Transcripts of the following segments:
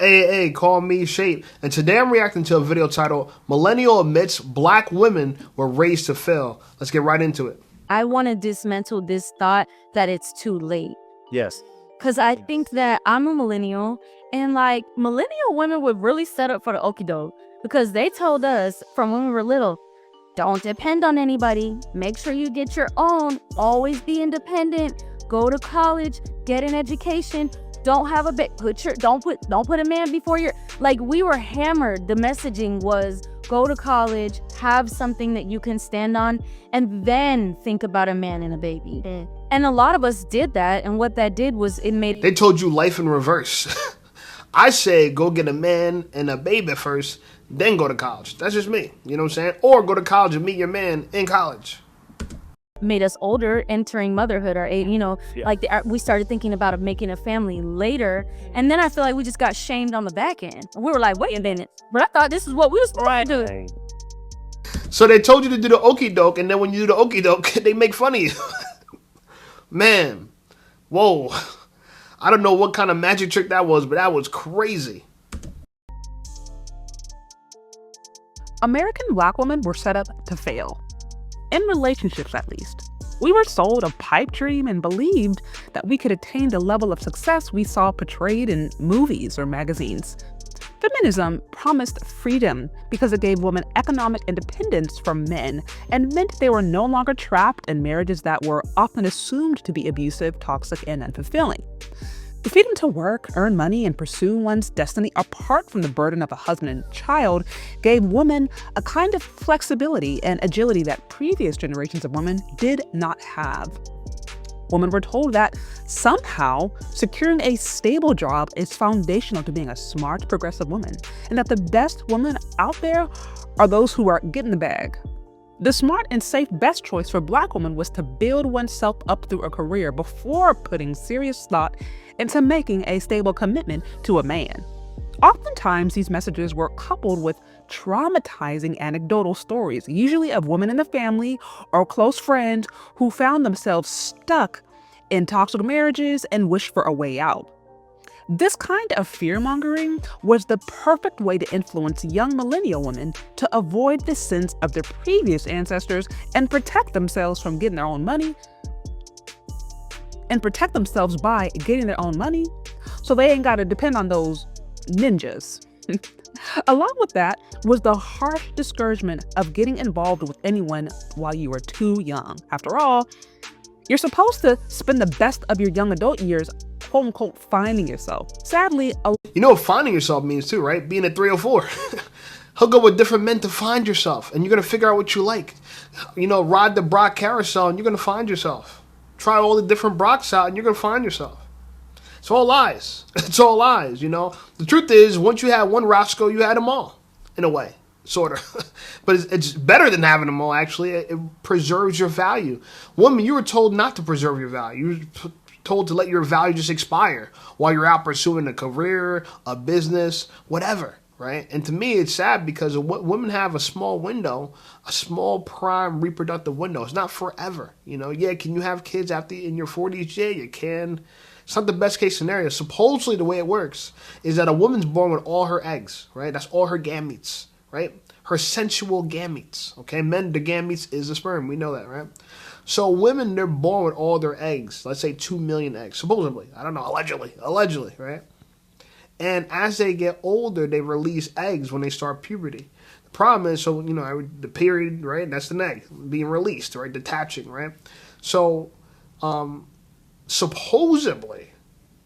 Hey, call me Shape. And today I'm reacting to a video titled Millennial Admits Black Women Were Raised to Fail. Let's get right into it. I want to dismantle this thought that it's too late. Yes. Because I think that I'm a millennial, and like millennial women were really set up for the okie doke because they told us from when we were little, don't depend on anybody. Make sure you get your own. Always be independent. Go to college. Get an education. Don't have a don't put a man before your, like, we were hammered. The messaging was go to college, have something that you can stand on, and then think about a man and a baby. And a lot of us did that, and what that did was it made... They told you life in reverse. I say go get a man and a baby first, then go to college. That's just me, you know what I'm saying? Or go to college and meet your man in college. Made us older, entering motherhood, or we started thinking about making a family later, and then I feel like we just got shamed on the back end. We were like, wait a minute, but I thought this is what we was supposed to do. So they told you to do the okie doke, and then when you do the okie doke, they make fun of you. Man, whoa. I don't know what kind of magic trick that was, but that was crazy. American Black women were set up to fail. In relationships, at least. We were sold a pipe dream and believed that we could attain the level of success we saw portrayed in movies or magazines. Feminism promised freedom because it gave women economic independence from men and meant they were no longer trapped in marriages that were often assumed to be abusive, toxic, and unfulfilling. The freedom to work, earn money, and pursue one's destiny apart from the burden of a husband and child gave women a kind of flexibility and agility that previous generations of women did not have. Women were told that somehow securing a stable job is foundational to being a smart, progressive woman, and that the best women out there are those who are getting the bag. The smart and safe best choice for Black women was to build oneself up through a career before putting serious thought into making a stable commitment to a man. Oftentimes, these messages were coupled with traumatizing anecdotal stories, usually of women in the family or close friends who found themselves stuck in toxic marriages and wished for a way out. This kind of fear-mongering was the perfect way to influence young millennial women to avoid the sins of their previous ancestors and protect themselves from getting their own money, by getting their own money so they ain't got to depend on those ninjas. Along with that was the harsh discouragement of getting involved with anyone while you were too young. After all, you're supposed to spend the best of your young adult years, quote unquote, finding yourself. Sadly, you know what finding yourself means too, right? Being a 304. Hook up with different men to find yourself, and you're going to figure out what you like. You know, ride the Brock carousel, and you're going to find yourself. Try all the different Brocks out, and you're going to find yourself. It's all lies. It's all lies, you know. The truth is, once you had one Roscoe, you had them all, in a way, sort of. But it's better than having them all, actually. It preserves your value. Woman, you were told not to preserve your value. You were told to let your value just expire while you're out pursuing a career, a business, whatever. Right? And to me, it's sad because women have a small window, a small prime reproductive window. It's not forever. You know, yeah, can you have kids in your 40s? Yeah, you can. It's not the best case scenario. Supposedly, the way it works is that a woman's born with all her eggs, right? That's all her gametes, right? Her sensual gametes, okay? Men, the gametes is the sperm. We know that, right? So women, they're born with all their eggs. Let's say 2 million eggs, supposedly. I don't know, allegedly, right? And as they get older, they release eggs when they start puberty. The problem is, so, you know, the period, right? That's the egg being released, right? Detaching, right? So, supposedly,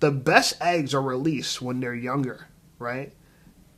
the best eggs are released when they're younger, right?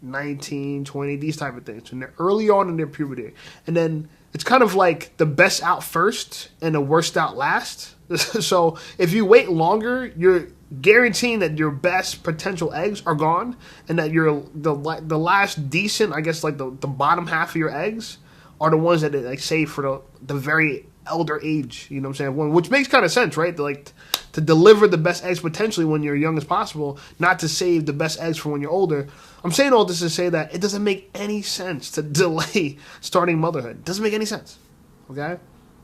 19, 20, these type of things. When they're early on in their puberty. And then it's kind of like the best out first and the worst out last. So if you wait longer, you're guaranteeing that your best potential eggs are gone, and that the last decent, I guess, like the bottom half of your eggs are the ones that they like save for the very elder age. You know what I'm saying? Which makes kind of sense, right? To deliver the best eggs potentially when you're young as possible, not to save the best eggs for when you're older. I'm saying all this to say that it doesn't make any sense to delay starting motherhood. It doesn't make any sense. Okay?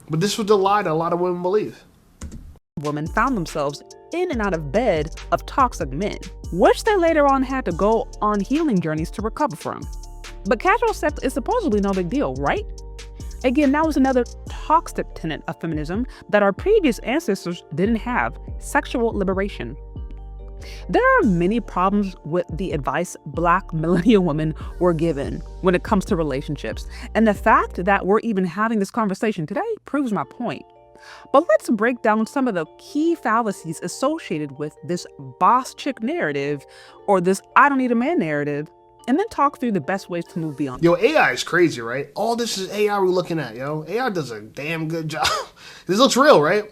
But this was the lie that a lot of women believe. women found themselves in and out of bed of toxic men, which they later on had to go on healing journeys to recover from. But casual sex is supposedly no big deal, right? Again, that was another toxic tenet of feminism that our previous ancestors didn't have: sexual liberation. There are many problems with the advice Black millennial women were given when it comes to relationships, and the fact that we're even having this conversation today proves my point. But let's break down some of the key fallacies associated with this boss chick narrative, or this I don't need a man narrative, and then talk through the best ways to move beyond. Yo, AI is crazy, right? All this is AI we're looking at, yo. AI does a damn good job. This looks real, right?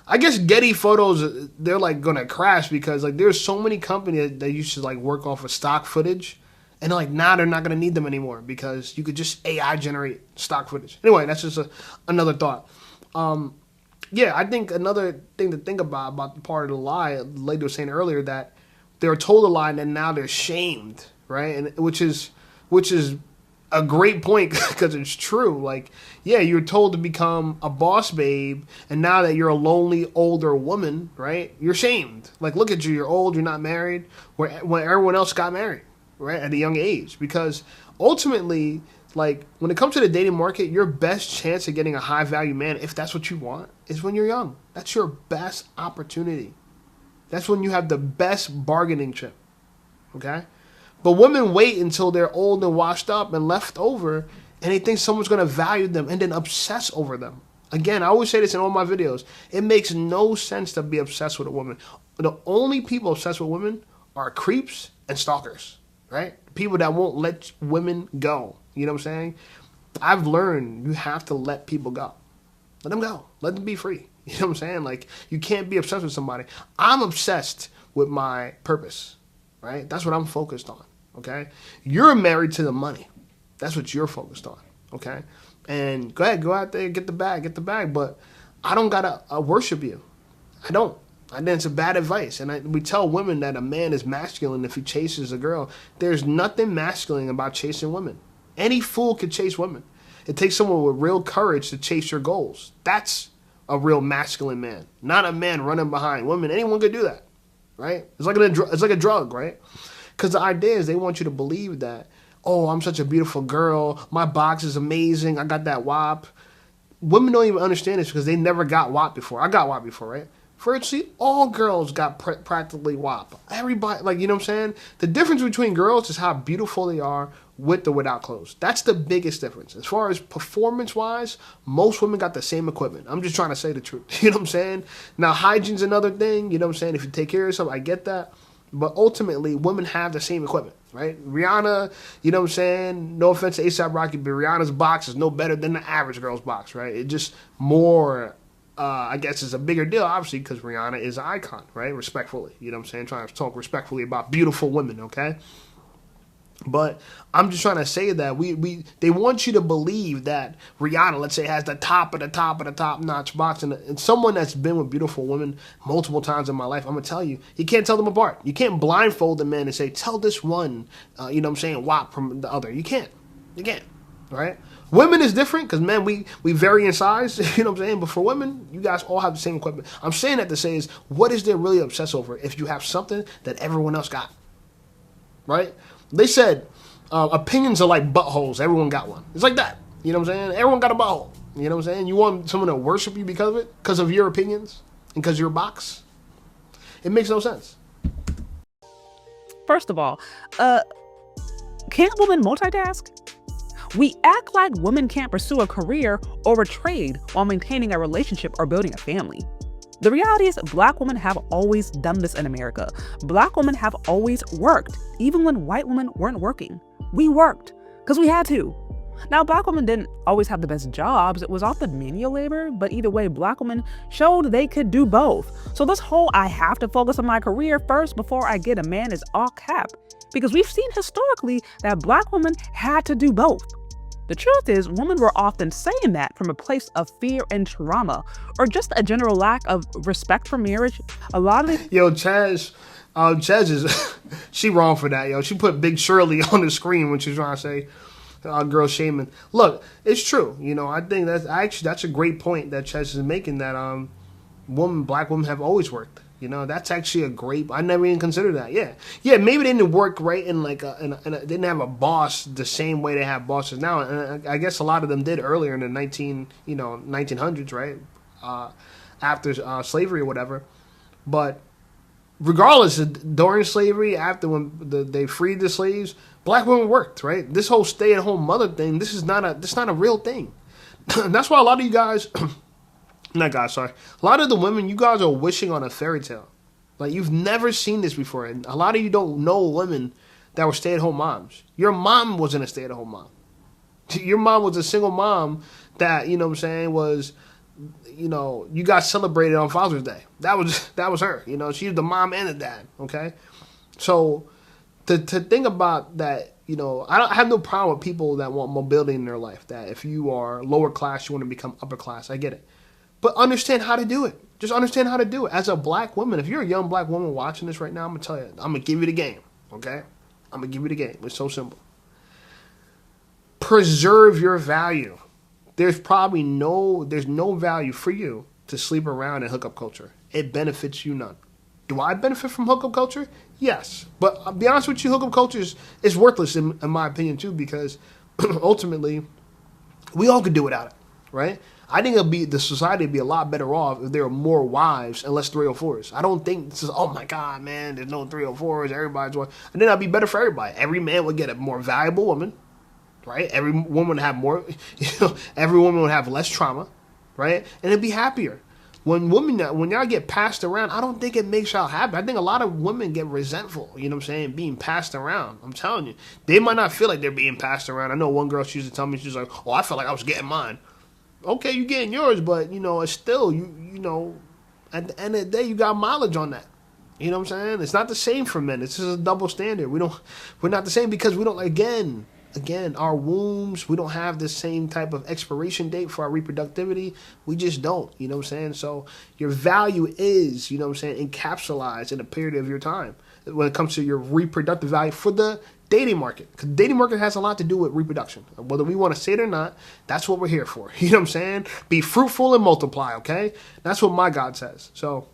I guess Getty Photos, they're like gonna crash because like there's so many companies that used to like work off of stock footage, and like now they're not gonna need them anymore because you could just AI generate stock footage. Anyway, that's just another thought. Yeah, I think another thing to think about the part of the lie, the lady was saying earlier that they were told a lie and then now they're shamed, right? And which is a great point because it's true. Like, yeah, you're told to become a boss babe, and now that you're a lonely older woman, right? You're shamed. Like, look at you, you're old, you're not married, when everyone else got married, right, at a young age. Because ultimately, like, when it comes to the dating market, your best chance of getting a high value man, if that's what you want, is when you're young. That's your best opportunity. That's when you have the best bargaining chip, okay? But women wait until they're old and washed up and left over, and they think someone's going to value them and then obsess over them. Again, I always say this in all my videos. It makes no sense to be obsessed with a woman. The only people obsessed with women are creeps and stalkers, right? People that won't let women go. You know what I'm saying? I've learned you have to let people go. Let them go. Let them be free. You know what I'm saying? Like, you can't be obsessed with somebody. I'm obsessed with my purpose, right? That's what I'm focused on, okay? You're married to the money. That's what you're focused on, okay? And go ahead, go out there, get the bag. But I don't got to worship you. I don't. I think it's a bad advice. And we tell women that a man is masculine if he chases a girl. There's nothing masculine about chasing women. Any fool could chase women. It takes someone with real courage to chase your goals. That's a real masculine man, not a man running behind women. Anyone could do that, right? It's like a drug, right? Because the idea is they want you to believe that, oh, I'm such a beautiful girl. My box is amazing. I got that WAP. Women don't even understand this because they never got WAP before. I got WAP before, right? Virtually all girls got practically WAP. Everybody, like, you know what I'm saying? The difference between girls is how beautiful they are with or without clothes. That's the biggest difference. As far as performance-wise, most women got the same equipment. I'm just trying to say the truth. You know what I'm saying? Now, hygiene's another thing. You know what I'm saying? If you take care of yourself, I get that. But ultimately, women have the same equipment, right? Rihanna, you know what I'm saying? No offense to A$AP Rocky, but Rihanna's box is no better than the average girl's box, right? It just more... I guess it's a bigger deal, obviously, because Rihanna is an icon, right? Respectfully. You know what I'm saying? Trying to talk respectfully about beautiful women, okay? But I'm just trying to say that they want you to believe that Rihanna, let's say, has the top of the top-notch box. And someone that's been with beautiful women multiple times in my life, I'm going to tell you, you can't tell them apart. You can't blindfold a man and say, tell this one, you know what I'm saying, WAP from the other. You can't. You can't, right? Women is different because, men, we vary in size, you know what I'm saying? But for women, you guys all have the same equipment. I'm saying that to say is, what is there really obsessed over if you have something that everyone else got, right? They said opinions are like buttholes. Everyone got one. It's like that. You know what I'm saying? Everyone got a butthole. You know what I'm saying? You want someone to worship you because of it? Because of your opinions? And because of your box? It makes no sense. First of all, can't women multitask? We act like women can't pursue a career or a trade while maintaining a relationship or building a family. The reality is Black women have always done this in America. Black women have always worked, even when white women weren't working. We worked because we had to. Now, Black women didn't always have the best jobs. It was often menial labor, but either way, Black women showed they could do both. So this whole I have to focus on my career first before I get a man is all cap, because we've seen historically that Black women had to do both. The truth is, women were often saying that from a place of fear and trauma, or just a general lack of respect for marriage. A lot of it. Yo, Chaz is, she wrong for that, yo. She put Big Shirley on the screen when she's trying to say, girl shaming. Look, it's true. You know, I think that's a great point that Chaz is making, that, Black women have always worked. You know, that's actually a great. I never even considered that. Yeah, maybe they didn't work right in like they didn't have a boss the same way they have bosses now. And I guess a lot of them did earlier in the 1900s, right? After slavery or whatever. But regardless, during slavery, after when they freed the slaves, black women worked, right? This whole stay-at-home mother thing, this is not a real thing. That's why a lot of you guys, not guys, sorry, a lot of the women, you guys are wishing on a fairy tale. Like, you've never seen this before, and a lot of you don't know women that were stay-at-home moms. Your mom wasn't a stay-at-home mom. Your mom was a single mom that, you know what I'm saying, was, you know, you got celebrated on Father's Day. That was her. You know, she was the mom and the dad, okay? So to think about that, you know, I have no problem with people that want mobility in their life, that if you are lower class, you want to become upper class. I get it. But understand how to do it. Just understand how to do it. As a black woman, if you're a young black woman watching this right now, I'm going to tell you, I'm going to give you the game, okay? I'm going to give you the game. It's so simple. Preserve your value. There's no value for you to sleep around in hookup culture. It benefits you none. Do I benefit from hookup culture? Yes. But I'll be honest with you, hookup culture is worthless in my opinion too, because ultimately we all could do without it, right? I think the society would be a lot better off if there were more wives and less 304s. I don't think this is, oh my God, man, there's no 304s, everybody's one. And then that'd be better for everybody. Every man would get a more valuable woman, right? Every woman would have more, every woman would have less trauma, right? And it'd be happier. When y'all get passed around, I don't think it makes y'all happy. I think a lot of women get resentful, you know what I'm saying, being passed around. I'm telling you. They might not feel like they're being passed around. I know one girl, she used to tell me, she's like, oh, I felt like I was getting mine. Okay, you're getting yours, but, you know, it's still, you know, at the end of the day, you got mileage on that. You know what I'm saying? It's not the same for men. It's just a double standard. We're not the same because we don't, again, our wombs, we don't have the same type of expiration date for our reproductivity. We just don't, you know what I'm saying? So your value is, you know what I'm saying, encapsulated in a period of your time when it comes to your reproductive value for the dating market. Because the dating market has a lot to do with reproduction. Whether we want to say it or not, that's what we're here for. You know what I'm saying? Be fruitful and multiply, okay? That's what my God says. So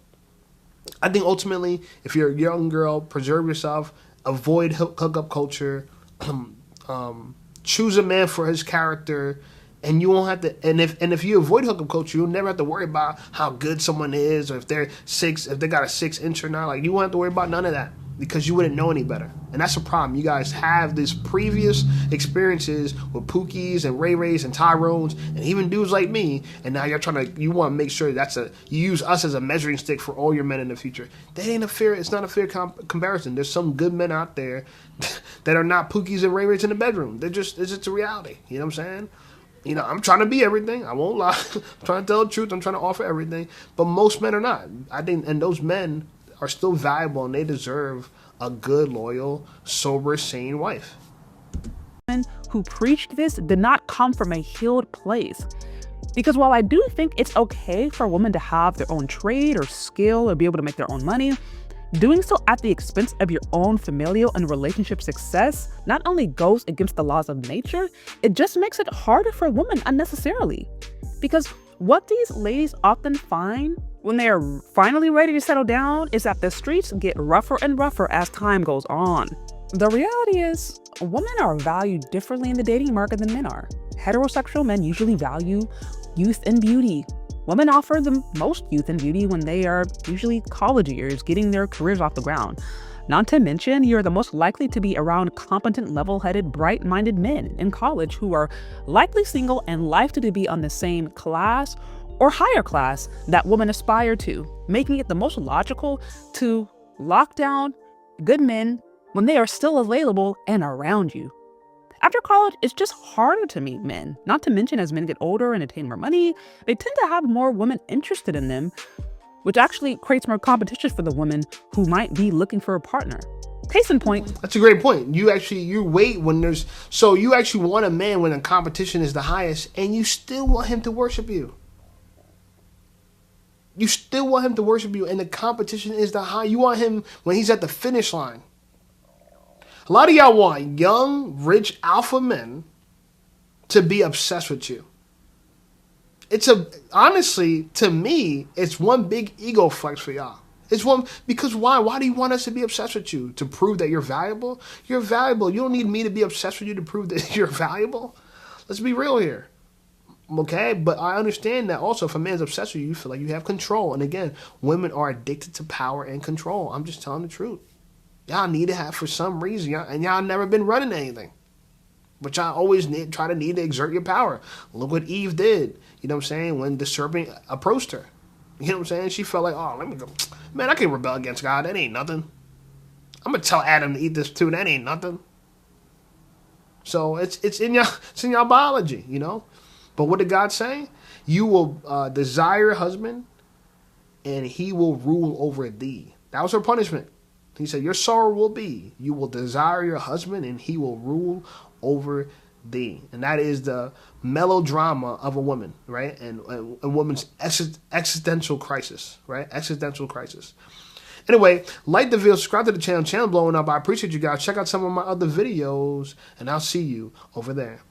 I think ultimately, if you're a young girl, preserve yourself, avoid hookup culture, choose a man for his character, and you won't have to. And if you avoid hookup culture, you'll never have to worry about how good someone is, or if they got a 6-inch or not. Like, you won't have to worry about none of that because you wouldn't know any better. And that's a problem. You guys have these previous experiences with Pookies and Ray Rays and Tyrones and even dudes like me, and now you want to make sure you use us as a measuring stick for all your men in the future. It's not a fair comparison. There's some good men out there that are not Pookies and Ray Rays in the bedroom. It's just a reality. You know what I'm saying? You know, I'm trying to be everything. I won't lie. I'm trying to tell the truth. I'm trying to offer everything. But most men are not. I think, and those men are still valuable, and they deserve a good, loyal, sober, sane wife. Who preached this did not come from a healed place. Because while I do think it's okay for women to have their own trade or skill or be able to make their own money, doing so at the expense of your own familial and relationship success not only goes against the laws of nature, it just makes it harder for women unnecessarily. Because what these ladies often find when they are finally ready to settle down is that the streets get rougher and rougher as time goes on. The reality is, women are valued differently in the dating market than men are. Heterosexual men usually value youth and beauty. Women offer the most youth and beauty when they are usually college years, getting their careers off the ground. Not to mention, you're the most likely to be around competent, level-headed, bright-minded men in college who are likely single and likely to be on the same class or higher class that women aspire to, making it the most logical to lock down good men when they are still available and around you. After college, it's just harder to meet men. Not to mention, as men get older and attain more money, they tend to have more women interested in them, which actually creates more competition for the women who might be looking for a partner. Case in point. That's a great point. You wait when you actually want a man when the competition is the highest, and you still want him to worship you. You still want him to worship you, and the competition is the high. You want him when he's at the finish line. A lot of y'all want young, rich alpha men to be obsessed with you. honestly, to me, it's one big ego flex for y'all. It's one, because why? Why do you want us to be obsessed with you? To prove that you're valuable? You're valuable. You don't need me to be obsessed with you to prove that you're valuable. Let's be real here. Okay? But I understand that also if a man's obsessed with you, you feel like you have control. And again, women are addicted to power and control. I'm just telling the truth. Y'all need to have for some reason. And y'all never been running anything. But y'all always try to exert your power. Look what Eve did. You know what I'm saying? When the serpent approached her. You know what I'm saying? She felt like, oh, let me go. Man, I can rebel against God. That ain't nothing. I'm going to tell Adam to eat this too. That ain't nothing. So it's in your biology, you know? But what did God say? You will desire your husband, and he will rule over thee. That was her punishment. He said, your sorrow will be, you will desire your husband, and he will rule over thee. And that is the melodrama of a woman, right? And a woman's existential crisis, right? Existential crisis. Anyway, like the video, subscribe to the channel. Channel blowing up. I appreciate you guys. Check out some of my other videos, and I'll see you over there.